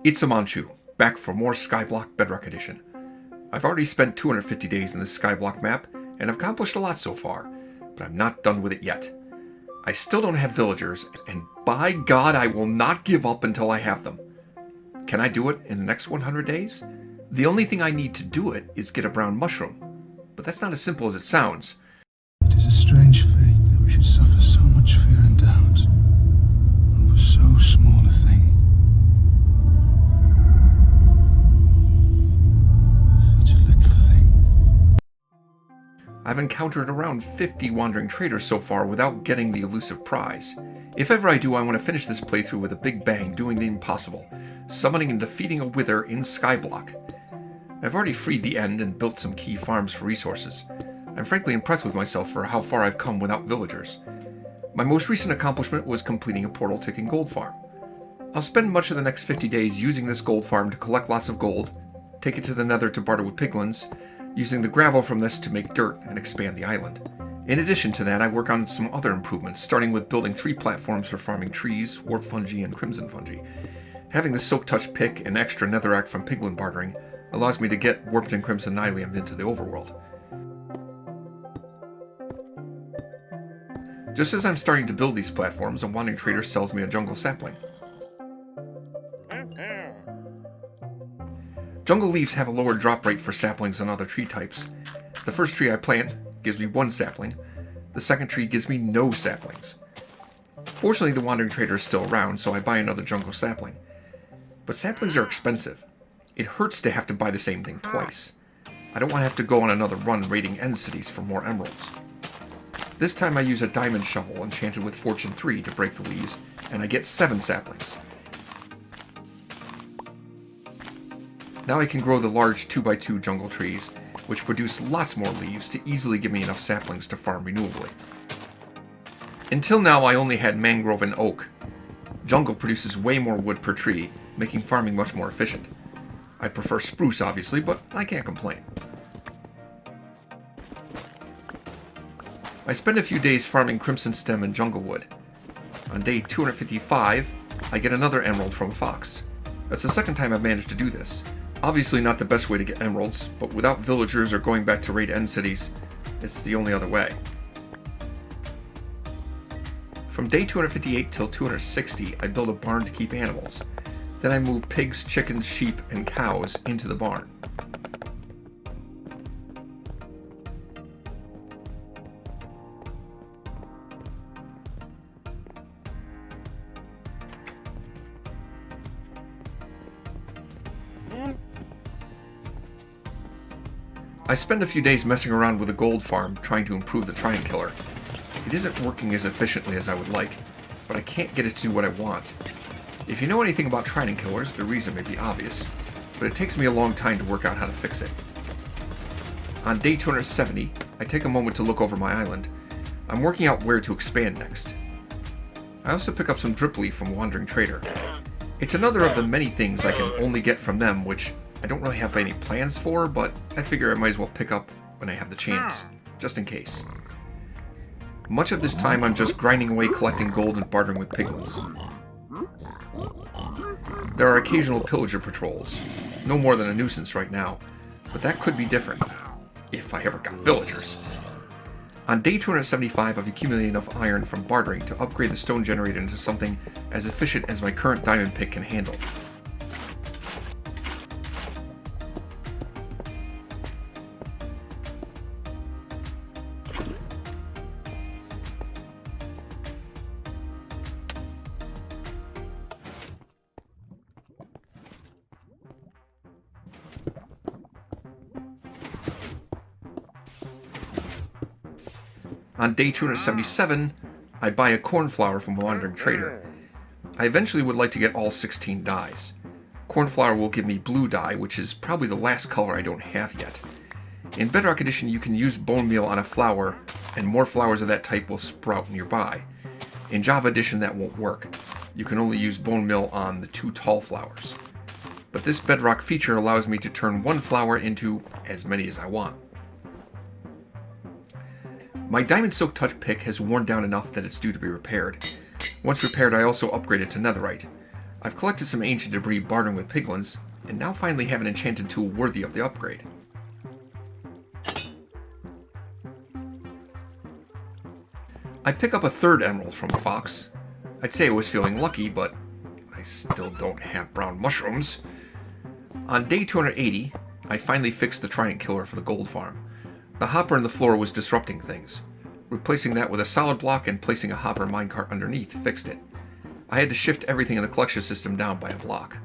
It's Amanchu, back for more Skyblock Bedrock Edition. I've already spent 250 days in this Skyblock map, and I've accomplished a lot so far, but I'm not done with it yet. I still don't have villagers, and by God, I will not give up until I have them. Can I do it in the next 100 days? The only thing I need to do it is get a brown mushroom, but that's not as simple as it sounds. It is a strange fate that we should suffer so much fear and doubt over so small a thing. Such a little thing. I've encountered around 50 wandering traders so far without getting the elusive prize. If ever I do, I want to finish this playthrough with a big bang, doing the impossible, summoning and defeating a wither in Skyblock. I've already freed the end and built some key farms for resources. I'm frankly impressed with myself for how far I've come without villagers. My most recent accomplishment was completing a portal-ticking gold farm. I'll spend much of the next 50 days using this gold farm to collect lots of gold, take it to the nether to barter with piglins, using the gravel from this to make dirt and expand the island. In addition to that, I work on some other improvements, starting with building 3 platforms for farming trees, warp fungi, and crimson fungi. Having the silk touch pick and extra netherrack from piglin bartering allows me to get warped and crimson nylium into the overworld. Just as I'm starting to build these platforms, a wandering trader sells me a jungle sapling. Jungle leaves have a lower drop rate for saplings than other tree types. The first tree I plant gives me 1 sapling. The second tree gives me no saplings. Fortunately, the wandering trader is still around, so I buy another jungle sapling. But saplings are expensive. It hurts to have to buy the same thing twice. I don't want to have to go on another run raiding end cities for more emeralds. This time I use a diamond shovel enchanted with Fortune 3 to break the leaves, and I get 7 saplings. Now I can grow the large 2x2 jungle trees, which produce lots more leaves to easily give me enough saplings to farm renewably. Until now I only had mangrove and oak. Jungle produces way more wood per tree, making farming much more efficient. I prefer spruce obviously, but I can't complain. I spend a few days farming crimson stem and jungle wood. On day 255, I get another emerald from a fox. That's the second time I've managed to do this. Obviously not the best way to get emeralds, but without villagers or going back to raid end cities, it's the only other way. From day 258 till 260, I build a barn to keep animals. Then I move pigs, chickens, sheep, and cows into the barn. I spend a few days messing around with a gold farm trying to improve the Trident Killer. It isn't working as efficiently as I would like, but I can't get it to do what I want. If you know anything about Trident Killers, the reason may be obvious, but it takes me a long time to work out how to fix it. On day 270, I take a moment to look over my island. I'm working out where to expand next. I also pick up some drip leaf from Wandering Trader. It's another of the many things I can only get from them, which I don't really have any plans for, but I figure I might as well pick up when I have the chance, just in case. Much of this time I'm just grinding away collecting gold and bartering with piglins. There are occasional pillager patrols, no more than a nuisance right now, but that could be different, if I ever got villagers. On day 275 I've accumulated enough iron from bartering to upgrade the stone generator into something as efficient as my current diamond pick can handle. On day 277, I buy a cornflower from a wandering trader. I eventually would like to get all 16 dyes. Cornflower will give me blue dye, which is probably the last color I don't have yet. In Bedrock Edition, you can use bone meal on a flower, and more flowers of that type will sprout nearby. In Java Edition, that won't work. You can only use bone meal on the 2 tall flowers. But this Bedrock feature allows me to turn 1 flower into as many as I want. My Diamond Silk Touch pick has worn down enough that it's due to be repaired. Once repaired, I also upgrade it to netherite. I've collected some ancient debris bartering with piglins, and now finally have an enchanted tool worthy of the upgrade. I pick up a third emerald from a fox. I'd say I was feeling lucky, but I still don't have brown mushrooms. On day 280, I finally fixed the trident killer for the gold farm. The hopper in the floor was disrupting things. Replacing that with a solid block and placing a hopper minecart underneath fixed it. I had to shift everything in the collection system down by a block.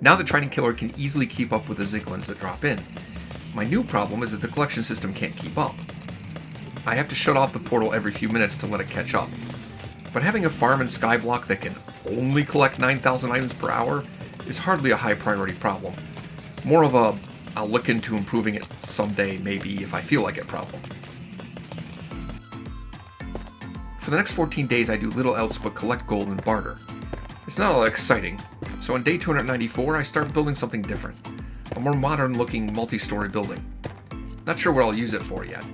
Now the trident killer can easily keep up with the ziglins that drop in. My new problem is that the collection system can't keep up. I have to shut off the portal every few minutes to let it catch up. But having a farm in Skyblock that can only collect 9,000 items per hour is hardly a high priority problem. More of a, I'll look into improving it someday, maybe if I feel like it problem. For the next 14 days I do little else but collect gold and barter. It's not all that exciting, so on day 294 I start building something different. A more modern looking multi-story building. Not sure what I'll use it for yet.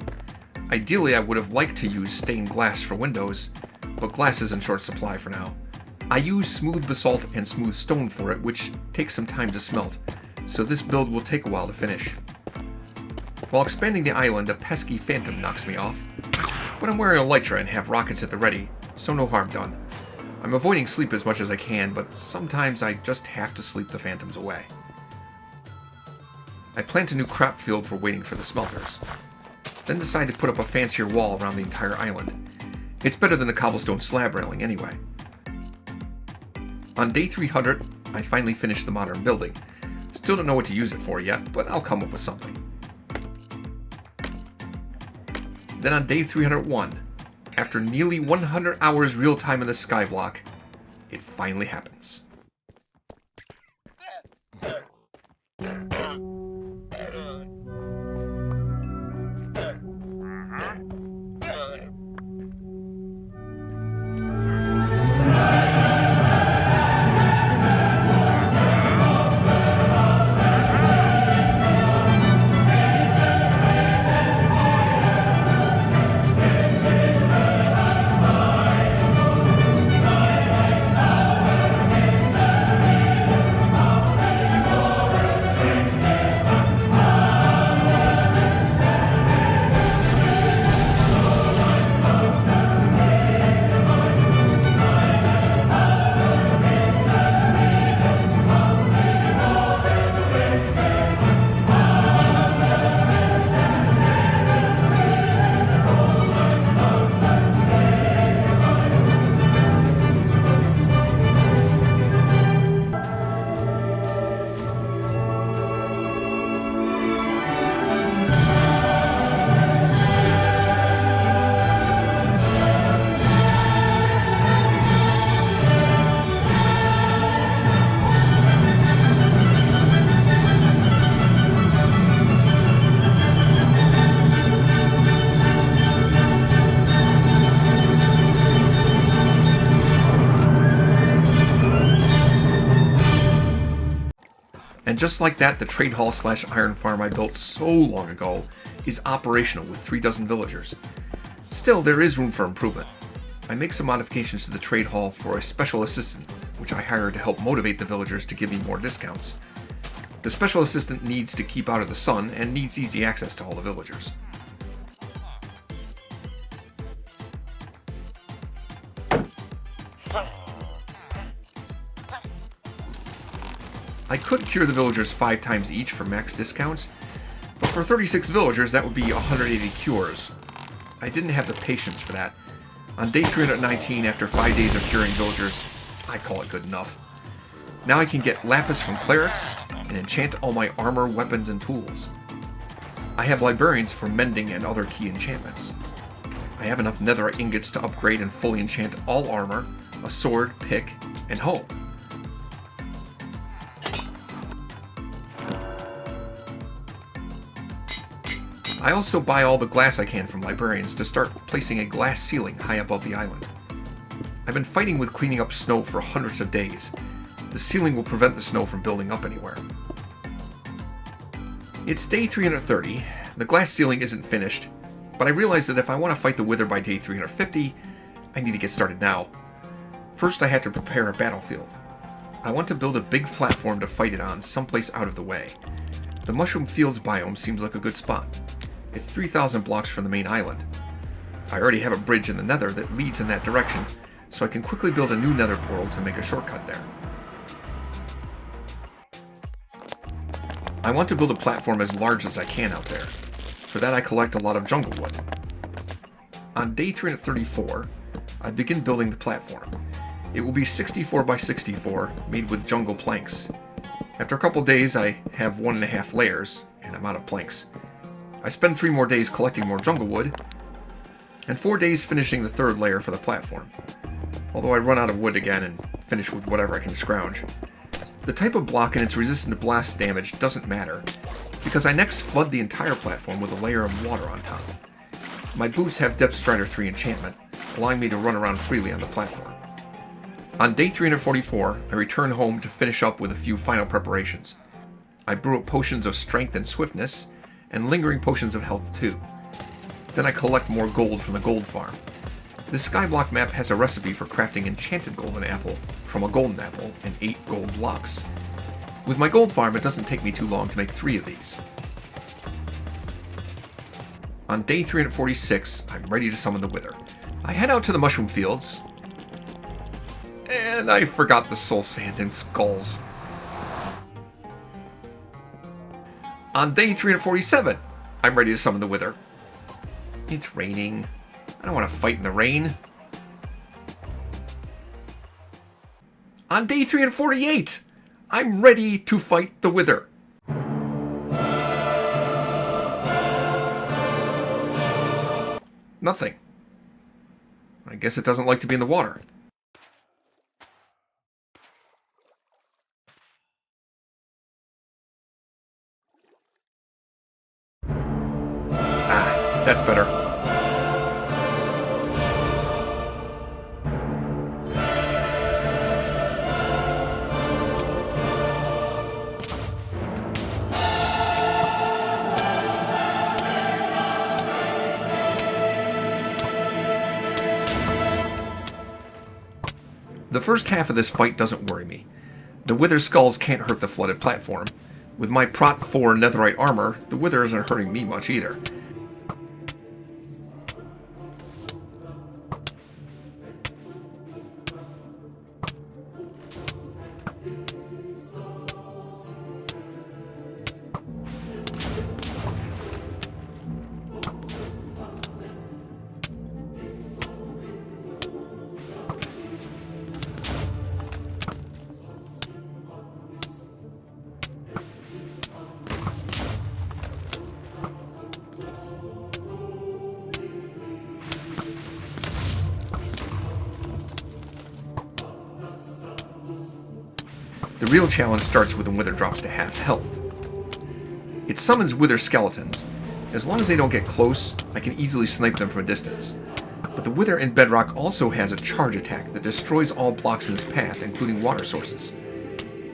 Ideally, I would have liked to use stained glass for windows, but glass is in short supply for now. I use smooth basalt and smooth stone for it, which takes some time to smelt, so this build will take a while to finish. While expanding the island, a pesky phantom knocks me off, but I'm wearing a elytra and have rockets at the ready, so no harm done. I'm avoiding sleep as much as I can, but sometimes I just have to sleep the phantoms away. I plant a new crop field for waiting for the smelters. Then decide to put up a fancier wall around the entire island. It's better than the cobblestone slab railing anyway. On day 300, I finally finished the modern building. Still don't know what to use it for yet, but I'll come up with something. Then on day 301, after nearly 100 hours real time in the Skyblock, it finally happens. And just like that, the trade hall / iron farm I built so long ago is operational with 3 dozen villagers. Still, there is room for improvement. I make some modifications to the trade hall for a special assistant, which I hired to help motivate the villagers to give me more discounts. The special assistant needs to keep out of the sun and needs easy access to all the villagers. I could cure the villagers 5 times each for max discounts, but for 36 villagers that would be 180 cures. I didn't have the patience for that. On day 319, after 5 days of curing villagers, I call it good enough. Now I can get lapis from clerics and enchant all my armor, weapons, and tools. I have librarians for mending and other key enchantments. I have enough netherite ingots to upgrade and fully enchant all armor, a sword, pick, and hoe. I also buy all the glass I can from librarians to start placing a glass ceiling high above the island. I've been fighting with cleaning up snow for hundreds of days. The ceiling will prevent the snow from building up anywhere. It's day 330. The glass ceiling isn't finished, but I realize that if I want to fight the Wither by day 350, I need to get started now. First, I have to prepare a battlefield. I want to build a big platform to fight it on someplace out of the way. The Mushroom Fields biome seems like a good spot. It's 3,000 blocks from the main island. I already have a bridge in the nether that leads in that direction, so I can quickly build a new nether portal to make a shortcut there. I want to build a platform as large as I can out there. For that I collect a lot of jungle wood. On day 334, I begin building the platform. It will be 64 by 64, made with jungle planks. After a couple days I have 1.5 layers, and I'm out of planks. I spend 3 more days collecting more jungle wood, and 4 days finishing the 3rd layer for the platform. Although I run out of wood again and finish with whatever I can scrounge. The type of block and its resistance to blast damage doesn't matter, because I next flood the entire platform with a layer of water on top. My boots have Depth Strider 3 enchantment, allowing me to run around freely on the platform. On day 344, I return home to finish up with a few final preparations. I brew up potions of strength and swiftness, and lingering potions of health too. Then I collect more gold from the gold farm. The Skyblock map has a recipe for crafting enchanted golden apple from a golden apple and 8 gold blocks. With my gold farm, it doesn't take me too long to make 3 of these. On day 346, I'm ready to summon the Wither. I head out to the mushroom fields, and I forgot the soul sand and skulls. On day 347, I'm ready to summon the Wither. It's raining. I don't want to fight in the rain. On day 348, I'm ready to fight the Wither. Nothing. I guess it doesn't like to be in the water. Ah, that's better. The first half of this fight doesn't worry me. The Wither skulls can't hurt the flooded platform. With my Prot 4 netherite armor, the Wither isn't hurting me much either. The real challenge starts when the Wither drops to half health. It summons Wither skeletons. As long as they don't get close, I can easily snipe them from a distance. But the Wither in Bedrock also has a charge attack that destroys all blocks in its path, including water sources.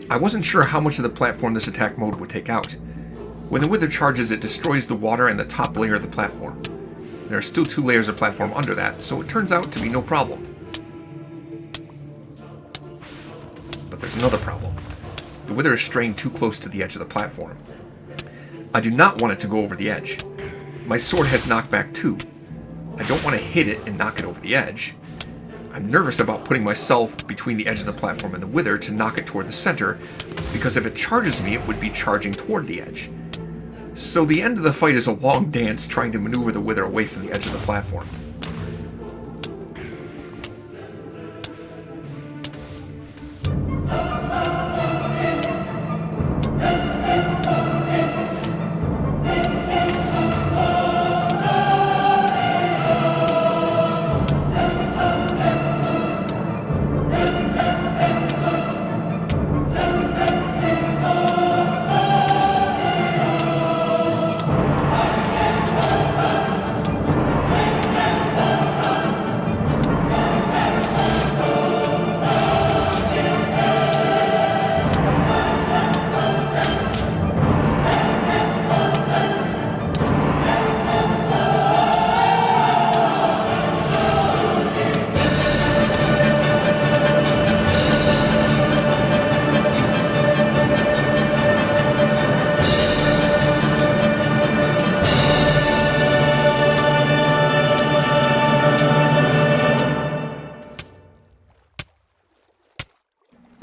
I wasn't sure how much of the platform this attack mode would take out. When the Wither charges, it destroys the water and the top layer of the platform. There are still 2 layers of platform under that, so it turns out to be no problem. But there's another problem. The Wither is straying too close to the edge of the platform. I do not want it to go over the edge. My sword has knockback too. I don't want to hit it and knock it over the edge. I'm nervous about putting myself between the edge of the platform and the Wither to knock it toward the center, because if it charges me, it would be charging toward the edge. So the end of the fight is a long dance trying to maneuver the Wither away from the edge of the platform.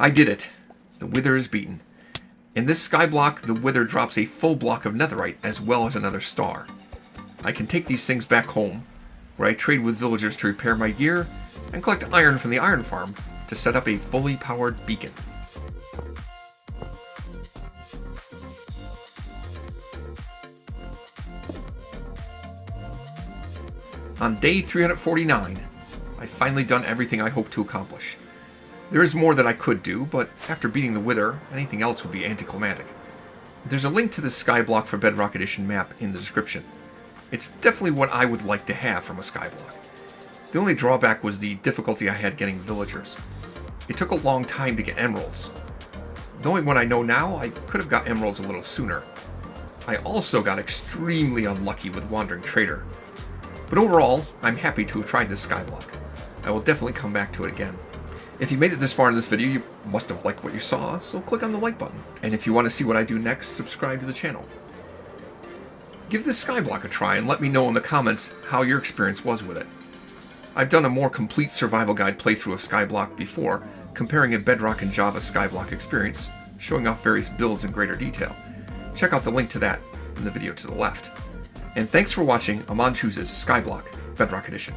I did it. The Wither is beaten. In this Skyblock, the Wither drops a full block of netherite as well as another star. I can take these things back home, where I trade with villagers to repair my gear, and collect iron from the iron farm to set up a fully powered beacon. On day 349, I've finally done everything I hoped to accomplish. There is more that I could do, but after beating the Wither, anything else would be anticlimactic. There's a link to the Skyblock for Bedrock Edition map in the description. It's definitely what I would like to have from a Skyblock. The only drawback was the difficulty I had getting villagers. It took a long time to get emeralds. Knowing what I know now, I could have got emeralds a little sooner. I also got extremely unlucky with Wandering Trader. But overall, I'm happy to have tried this Skyblock. I will definitely come back to it again. If you made it this far in this video, you must have liked what you saw, so click on the like button. And if you want to see what I do next, subscribe to the channel. Give this Skyblock a try and let me know in the comments how your experience was with it. I've done a more complete survival guide playthrough of Skyblock before, comparing a Bedrock and Java Skyblock experience, showing off various builds in greater detail. Check out the link to that in the video to the left. And thanks for watching Amon Chooses Skyblock Bedrock Edition.